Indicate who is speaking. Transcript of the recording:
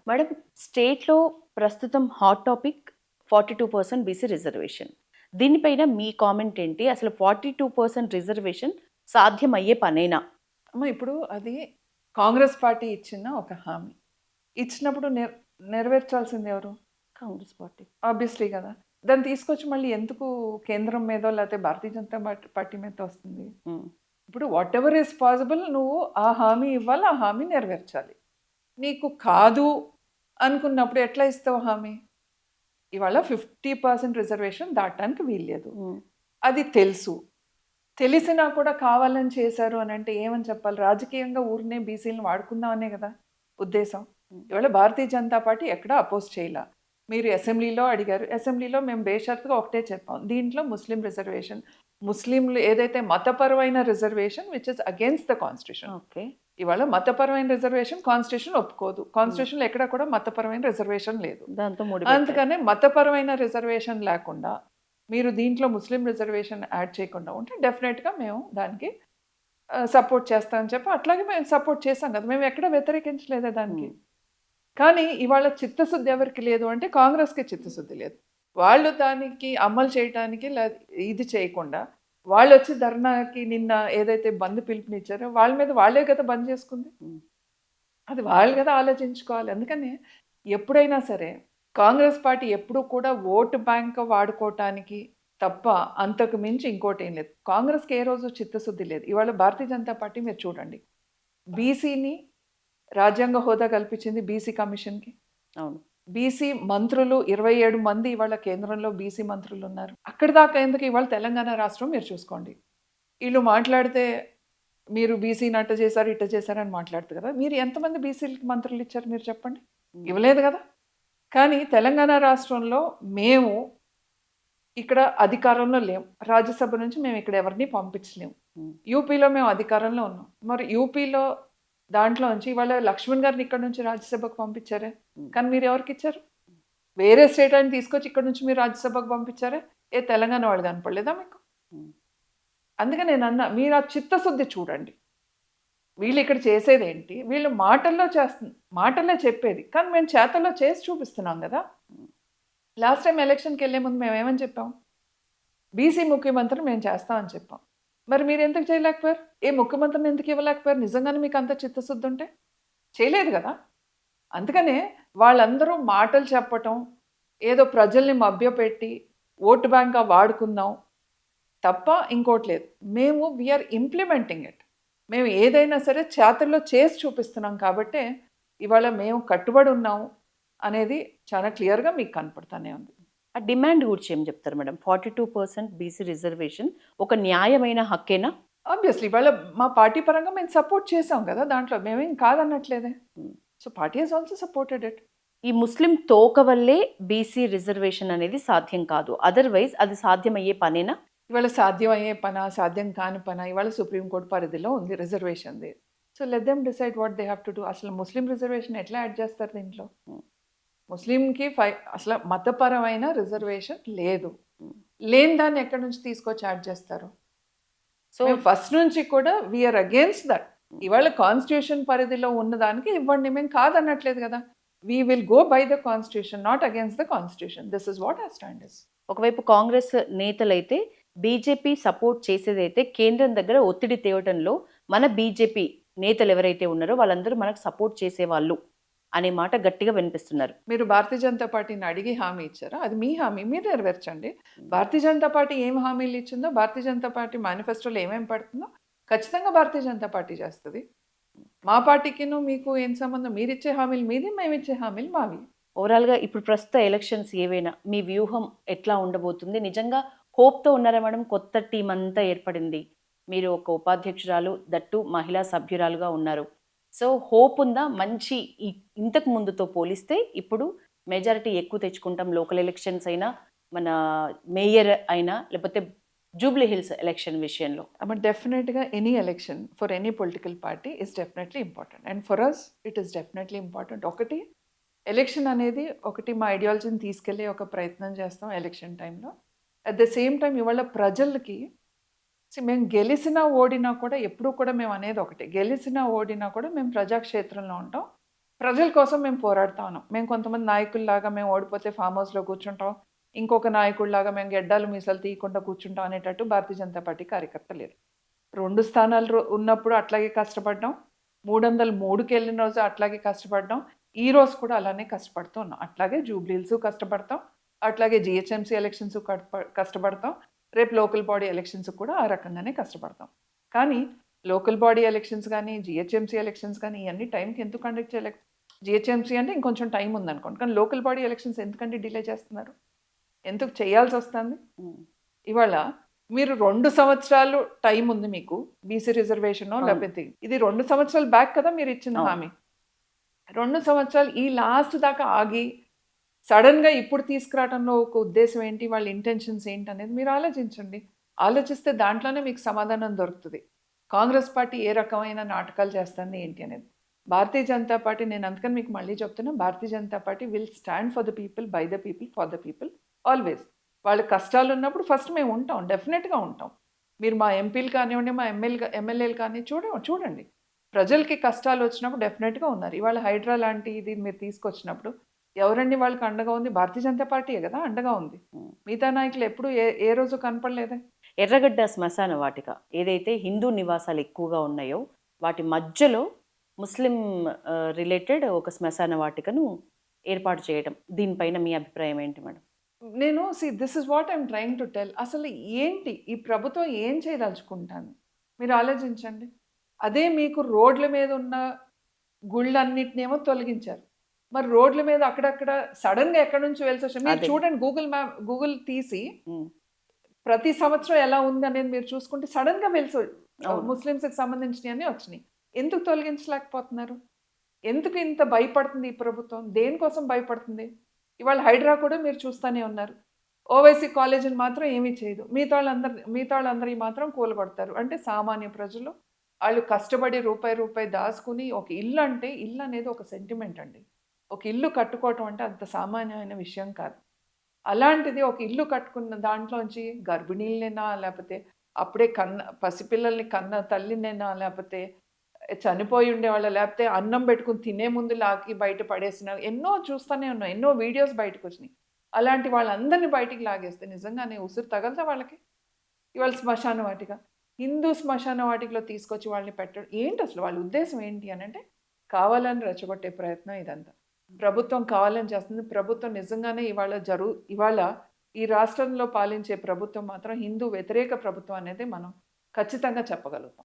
Speaker 1: Madam, స్టేట్‌లో ప్రస్తుతం hot topic 42% BC reservation. దీనిపైన మీ కామెంట్ ఏంటి? అసలు 42% రిజర్వేషన్ సాధ్యమయ్యే పనేనా?
Speaker 2: అమ్మ ఇప్పుడు అది కాంగ్రెస్ పార్టీ ఇచ్చిన ఒక హామీ. ఇచ్చినప్పుడు నెరవేర్చాల్సింది ఎవరు?
Speaker 1: కాంగ్రెస్ పార్టీ.
Speaker 2: ఆబ్వియస్లీ కదా! దాన్ని తీసుకొచ్చి మళ్ళీ ఎందుకు కేంద్రం మీదో లేకపోతే భారతీయ జనతా పార్టీ మీదో వస్తుంది.
Speaker 1: హ్మ్.
Speaker 2: ఇప్పుడు వాట్ ఎవర్ ఈస్ పాసిబుల్ నువ్వు ఆ హామీ ఇవ్వాలి, ఆ హామీ నెరవేర్చాలి. నీకు కాదు అనుకున్నప్పుడు ఎట్లా ఇస్తావు హామీ? ఇవాళ 50% రిజర్వేషన్ దాటడానికి వీల్లేదు.
Speaker 1: హ్మ్.
Speaker 2: అది తెలుసు. తెలిసినా కూడా కావాలని చేశారు అనంటే ఏమని చెప్పాలి? రాజకీయంగా ఊరినే బీసీలని వాడుకుందామనే కదా ఉద్దేశం.
Speaker 1: హ్మ్.
Speaker 2: ఇవాళ భారతీయ జనతా పార్టీ ఎక్కడా అపోజ్ చేయలా. మీరు అసెంబ్లీలో అడిగారు. అసెంబ్లీలో మేము బేషరతుగా ఒకటే చెప్పాం. దీంట్లో ముస్లిం రిజర్వేషన్, ముస్లింలు ఏదైతే మతపరమైన reservation which is against the constitution.
Speaker 1: Okay.
Speaker 2: ఇవాళ మతపరమైన రిజర్వేషన్ కాన్స్టిట్యూషన్ ఒప్పుకోదు.
Speaker 1: హ్మ్.
Speaker 2: కాన్స్టిట్యూషన్‌లో ఎక్కడ కూడా మతపరమైన రిజర్వేషన్ లేదు.
Speaker 1: దాంతో ముడిపెట్టారు.
Speaker 2: అందుకనే మతపరమైన రిజర్వేషన్ లేకుండా మీరు దీంట్లో ముస్లిం రిజర్వేషన్ యాడ్ చేయకుండా ఉంటే డెఫినెట్‌గా మేము దానికి సపోర్ట్ చేస్తామని చెప్పి అట్లాగే మేము సపోర్ట్ చేసాం కదా! మేము ఎక్కడ వ్యతిరేకించలేదే దానికి.
Speaker 1: హ్మ్.
Speaker 2: కానీ ఇవాళ చిత్తశుద్ధి ఎవరికి లేదు అంటే కాంగ్రెస్‌కి చిత్తశుద్ధి లేదు. వాళ్ళు దానికి అమలు చేయటానికి ఇది చేయకుండా వాళ్ళొచ్చి ధర్నాకి నిన్న ఏదైతే బంద్ పిలుపునిచ్చారో వాళ్ళ మీద వాళ్ళే కదా బంద్ చేసుకుంది.
Speaker 1: హ్మ్.
Speaker 2: అది వాళ్ళు కదా ఆలోచించుకోవాలి. అందుకని ఎప్పుడైనా సరే కాంగ్రెస్ పార్టీ ఎప్పుడూ కూడా ఓటు బ్యాంక్ వాడుకోవటానికి తప్ప అంతకు మించి ఇంకోటేం లేదు. కాంగ్రెస్‌కి ఏ రోజు చిత్తశుద్ధి లేదు. ఇవాళ భారతీయ జనతా పార్టీ మీరు చూడండి. బీసీని రాజ్యాంగ హోదా కల్పించింది బీసీ కమిషన్‌కి.
Speaker 1: అవును.
Speaker 2: బీసీ మంత్రులు 27 మంది ఇవాళ కేంద్రంలో బీసీ మంత్రులున్నారు. అక్కడి దాకా ఎందుకు ఇవాళ తెలంగాణ రాష్ట్రం మీరు చూసుకోండి. ఈళ్ళు మాట్లాడితే మీరు బీసీని అట్ట చేశారు, ఇట్ట చేశారని మాట్లాడుతారు కదా! మీరు ఎంతమంది బీసీలకి మంత్రులు ఇచ్చారు మీరు చెప్పండి?
Speaker 1: హ్మ్.
Speaker 2: ఇవ్వలేదు కదా! కానీ తెలంగాణ రాష్ట్రంలో మేము ఇక్కడ అధికారంలో లేము. రాజ్యసభ నుంచి మేము ఇక్కడ ఎవరిని పంపించలేము.
Speaker 1: హ్మ్.
Speaker 2: యూపీలో మేము అధికారంలో ఉన్నాం. మరి యూపీలో దాంట్లోంచి ఇవాళ లక్ష్మణ్ గారిని ఇక్కడ నుంచి రాజ్యసభకు పంపించారే.
Speaker 1: హ్మ్.
Speaker 2: కానీ మీరు ఎవరికిచ్చారు? వేరే స్టేట్ ఆయన్ని తీసుకొచ్చి ఇక్కడ నుంచి మీరు రాజ్యసభకు పంపించారే. ఏ తెలంగాణ వాళ్ళు కనపడలేదా మీకు?
Speaker 1: హ్మ్.
Speaker 2: అందుకే నేనన్నా మీరు ఆ చిత్తశుద్ధి చూడండి. వీళ్ళు ఇక్కడ చేసేదేంటి? వీళ్ళు మాటల్లో చెప్పేది. కానీ మేము చేతల్లో చేసి చూపిస్తున్నాం గదా!
Speaker 1: హ్మ్.
Speaker 2: లాస్ట్ టైమ్ ఎలక్షన్‌కెళ్ళే ముందు మేమేమని చెప్పాం? బీసీ ముఖ్యమంత్రిని మేము చేస్తాం అని చెప్పాం. మరి మీరెందుకు చేయలేకపోయారు? ఏ ముఖ్యమంత్రిని ఎందుకు ఇవ్వలేకపోయారు? నిజంగానే మీకు అంత చిత్తశుద్ధి ఉంటే? చేయలేదు గదా! అందుకనే వాళ్ళందరూ మాటలు చెప్పటం, ఏదో ప్రజల్ని మభ్యపెట్టి ఓట్ బ్యాంక్‌గా వాడుకుందాం తప్ప ఇంకోటి లేదు. మేము వి ఆర్ ఇంప్లిమెంటింగ్ ఇట్. మేము ఏదైనా సరే చేతల్లో చేసి చూపిస్తున్నాం కాబట్టే ఇవాళ మేము కట్టుబడి ఉన్నాం అనేది చాలా క్లియర్‌గా మీకు కనపడతానే ఉంది.
Speaker 1: ఆ డిమాండ్ గురించి ఏం చెప్తారు మేడం? 42% బీసీ రిజర్వేషన్ ఒక న్యాయమైన హక్కేనా?
Speaker 2: ఆబ్వియస్లీ ఇవాళ మా పార్టీ పరంగా మేము సపోర్ట్ చేసాం గదా! దాంట్లో మేమేం కాదనట్లేదే.
Speaker 1: హ్మ్.
Speaker 2: So, party has also supported it.
Speaker 1: ఈ ముస్లిం తోక వల్లే బీసీ రిజర్వేషన్ అనేది సాధ్యం కాదు. అదర్‌వైజ్ అది సాధ్యమయ్యే పనేనా?
Speaker 2: ఇవాళ సాధ్యమయ్యే పనా? సాధ్యం కాని పనా? ఇవాళ సుప్రీం కోర్ట్ పరిధిలో ఉంది రిజర్వేషన్‌ది. So, let them decide what they have to do. అసలు ముస్లిం రిజర్వేషన్ ఎట్లా యాడ్ చేస్తారు దీంట్లో?
Speaker 1: హ్మ్.
Speaker 2: ముస్లింకి అసలు మతపరమైన రిజర్వేషన్ లేదు.
Speaker 1: హ్మ్.
Speaker 2: లేని దాన్ని ఎక్కడి నుంచి తీసుకొచ్చి యాడ్ చేస్తారు?
Speaker 1: సో
Speaker 2: మేము ఫస్ట్ నుంచి కూడా వి ఆర్ అగైన్స్ట్ దట్.
Speaker 1: హ్మ్.
Speaker 2: ఇవాళ కాన్స్టిట్యూషన్ పరిధిలో ఉన్నదానికి ఇవ్వండి. మేము కాదనట్లేదు గదా! We will go by the constitution not against the constitution. This is what our stand is.
Speaker 1: ఒకవైపు కాంగ్రెస్ నేతలైతే బీజేపీ సపోర్ట్ చేసేదైతే కేంద్రం దగ్గర ఒత్తిడి తేవటంలో మన బీజేపీ నేతలు ఎవరైతే ఉన్నారో వాళ్ళందరూ మనకు సపోర్ట్ చేసేవాళ్ళు అనే మాట గట్టిగా వినిపిస్తున్నారు.
Speaker 2: మీరు భారతీయ జనతా పార్టీని అడిగి హామీ ఇచ్చారా? అది మీ హామీ. మీరు నెరవేర్చండి.
Speaker 1: హ్మ్.
Speaker 2: భారతీయ జనతా పార్టీ ఏం హామీలు ఇచ్చిందో, భారతీయ జనతా పార్టీ మేనిఫెస్టోలో ఏమేమి పెడుతుందో ఖచ్చితంగా భారతీయ జనతా పార్టీ చేస్తది. మా పార్టీకిను మీకు ఏం సంబంధం? మీరిచ్చే హామీలు మీది, మేమిచ్చే హామీలు మావి.
Speaker 1: ఓవరాల్‌గా ఇప్పుడు ప్రస్తుత ఎలక్షన్స్ ఏవైనా మీ వ్యూహం ఎట్లా ఉండబోతుంది? నిజంగా హోప్‌తో ఉన్నారా మేడం? కొత్త టీమ్ అంతా ఏర్పడింది. మీరు ఒక ఉపాధ్యక్షురాలు, దట్టు మహిళా సభ్యురాలుగా ఉన్నారు. సో, హోప్ ఉందా? మంచి ఇ ఇంతకు ముందుతో పోలిస్తే ఇప్పుడు మెజారిటీ ఎక్కువ తెచ్చుకుంటాం. లోకల్ ఎలక్షన్స్ అయినా, మన మేయర్ అయినా, లేకపోతే జూబ్లీ హిల్స్ ఎలక్షన్ విషయంలో.
Speaker 2: But definitely any election for any political party is definitely important. And for us, it is definitely important. ఒకటి ఎలక్షన్ అనేది ఒకటి మా ఐడియాలజీని తీసుకెళ్ళే ఒక ప్రయత్నం చేస్తాం ఎలక్షన్ టైంలో. అట్ ద సేమ్ టైం ఇవాళ ప్రజలకి మేము గెలిచినా, ఓడినా కూడా ఎప్పుడూ కూడా మేము అనేది ఒకటే. గెలిచినా, ఓడినా కూడా మేము ప్రజాక్షేత్రంలో ఉంటాం. ప్రజల కోసం మేము పోరాడుతా ఉన్నాం. మేము కొంతమంది నాయకుల్లాగా మేము ఓడిపోతే ఫామ్ హౌస్‌లో కూర్చుంటాం. ఇంకొక నాయకుడిలాగా మేము గెడ్డాలు మీసాలు తీయకుండా కూర్చుంటాం అనేటట్టు భారతీయ జనతా పార్టీ కార్యకర్త లేరు. 2 స్థానాలు ఉన్నప్పుడు అట్లాగే కష్టపడ్డాం. 303కెళ్ళిన రోజు అట్లాగే కష్టపడ్డాం. ఈ రోజు కూడా అలానే కష్టపడుతూ ఉన్నాం. అట్లాగే జూబ్లీ హిల్స్ కష్టపడతాం. అట్లాగే జీహెచ్ఎంసీ ఎలక్షన్స్ కష్టపడతాం. రేపు లోకల్ బాడీ ఎలక్షన్స్ కూడా ఆ రకంగానే కష్టపడతాం. కానీ లోకల్ బాడీ ఎలక్షన్స్ గానీ, జీహెచ్ఎంసీ ఎలక్షన్స్ గానీ ఇయన్నీ టైంకి ఎందుకు కండక్ట్ చేయలేక జీహెచ్ఎంసీ అంటే ఇంకొంచెం టైం ఉందనుకోండి. కానీ లోకల్ బాడీ ఎలక్షన్స్ ఎందుకంటే డిలే చేస్తున్నారు? ఎందుకు చేయాల్సొస్తుంది?
Speaker 1: ఉమ్.
Speaker 2: ఇవాళ మీరు 2 సంవత్సరాలు టైం ఉంది మీకు. బీసీ రిజర్వేషనో
Speaker 1: అవును.
Speaker 2: లేకపోతే ఇది 2 సంవత్సరాల బ్యాక్ కదా మీరిచ్చిన
Speaker 1: అవును.
Speaker 2: హామీ. 2 సంవత్సరాలు ఈ లాస్ట్ దాకా ఆగి, సడెన్‌గా ఇప్పుడు తీసుకురావటంలో ఒక ఉద్దేశ్యం ఏంటి? వాళ్ళ ఇంటెన్షన్స్ ఏంటనేది మీరు ఆలోచించండి. ఆలోచిస్తే దాంట్లోనే మీకు సమాధానం దొరుకుతది. కాంగ్రెస్ పార్టీ ఏ రకమైన నాటకాలు చేస్తుంది ఏంటి అనేది. భారతీయ జనతా పార్టీ నేను అందుకని మీకు మళ్ళీ చెప్తున్నా, Bharatiya Janata party will stand for the people, by the people, for the people always. వాళ్ళ కష్టాలు ఉన్నప్పుడు ఫస్ట్ మేము ఉంటాం. డెఫినెట్‌గా ఉంటాం. మీరు మా ఎంపీలు కానివ్వండి, మా ఎమ్మెల్యేలు కానీ చూడండి. ప్రజలకి కష్టాలు వచ్చినప్పుడు డెఫినెట్‌గా ఉన్నారు. ఇవాళ హైడ్రా లాంటి ఇది మీరు తీసుకొచ్చినప్పుడు ఎవరండి వాళ్ళకి అండగా ఉంది? భారతీయ జనతా పార్టీయే కదా అండగా ఉంది.
Speaker 1: ఉమ్.
Speaker 2: మిగతా నాయకులు ఎప్పుడు ఏ రోజు కనపడలేదే.
Speaker 1: ఎర్రగడ్డ శ్మశాన వాటిక ఏదైతే హిందూ నివాసాలు ఎక్కువగా ఉన్నాయో వాటి మధ్యలో ముస్లిం రిలేటెడ్ ఒక శ్మశాన వాటికను ఏర్పాటు చేయడం దీనిపైన మీ అభిప్రాయం ఏంటి మేడం?
Speaker 2: నేను this is what I'm trying to tell. అసలు ఏంటి ఈ ప్రభుత్వం ఏం చేయదలుచుకుంటాను? మీరు ఆలోచించండి. అదే మీకు రోడ్ల మీద ఉన్న గుళ్ళన్నిటినేమో తొలగించారు. మరి రోడ్ల మీద అక్కడక్కడ సడెన్‌గా ఎక్కడి నుంచి వెలిసొచ్చాయి. మీరు
Speaker 1: అదే.
Speaker 2: చూడండి గూగుల్ తీసి
Speaker 1: ఉమ్.
Speaker 2: ప్రతి సంవత్సరం ఎలా ఉంది అనేది మీరు చూసుకుంటే సడెన్‌గా
Speaker 1: అవును.
Speaker 2: ముస్లిమ్స్‌కి సంబంధించినయన్నీ వచ్చినాయి. ఎందుకు తొలగించలేకపోతున్నారు? ఎందుకు ఇంత భయపడుతుంది ఈ ప్రభుత్వం? దేనికోసం భయపడుతుంది? ఇవాళ హైడ్రా కూడా మీరు చూస్తానే ఉన్నారు. ఓవైసీ కాలేజీని మాత్రం ఏమీ చేయదు. మిగతా వాళ్ళందరియి మాత్రం కూలగొడతారు. అంటే సామాన్య ప్రజలు ఆళ్ళు కష్టపడి రూపాయి, రూపాయి దాసుకుని ఒక ఇల్లు అంటే ఇల్లు అనేది ఒక సెంటిమెంట్ అండి. ఒక ఇల్లు కట్టుకోవటం అంటే అంత సామాన్యమైన విషయం కాదు. అలాంటిది ఒక ఇల్లు కట్టుకున్న దాంట్లోంచి గర్భిణీలనైనా లేకపోతే అప్పుడే పసిపిల్లల్ని కన్న తల్లినైనా లేకపోతే చనిపోయి ఉండేవాళ్ళ లేకపోతే అన్నం పెట్టుకుని తినే ముందు లాగి బయట పడేసిన ఎన్నో చూస్తూనే ఉన్నాం. ఎన్నో వీడియోస్ బయటకొచ్చినాయి. అలాంటి వాళ్ళందరిని బయటికి లాగేస్తే నిజంగానే ఉసురు తగలదా వాళ్ళకి? ఇవాళ శ్మశాన వాటిక. హిందూ శ్మశాన వాటికలో తీసుకొచ్చి వాళ్ళని పెట్టడం ఏంటి అసలు వాళ్ళ ఉద్దేశం ఏంటి అనంటే కావాలని రెచ్చగొట్టే ప్రయత్నం ఇదంతా. ప్రభుత్వం కావాలని చేస్తుంది. ప్రభుత్వం నిజంగానే ఇవాళ ఈ రాష్ట్రంలో పాలించే ప్రభుత్వం మాత్రం హిందూ వ్యతిరేక ప్రభుత్వం అనేది మనం ఖచ్చితంగా చెప్పగలుగుతాం.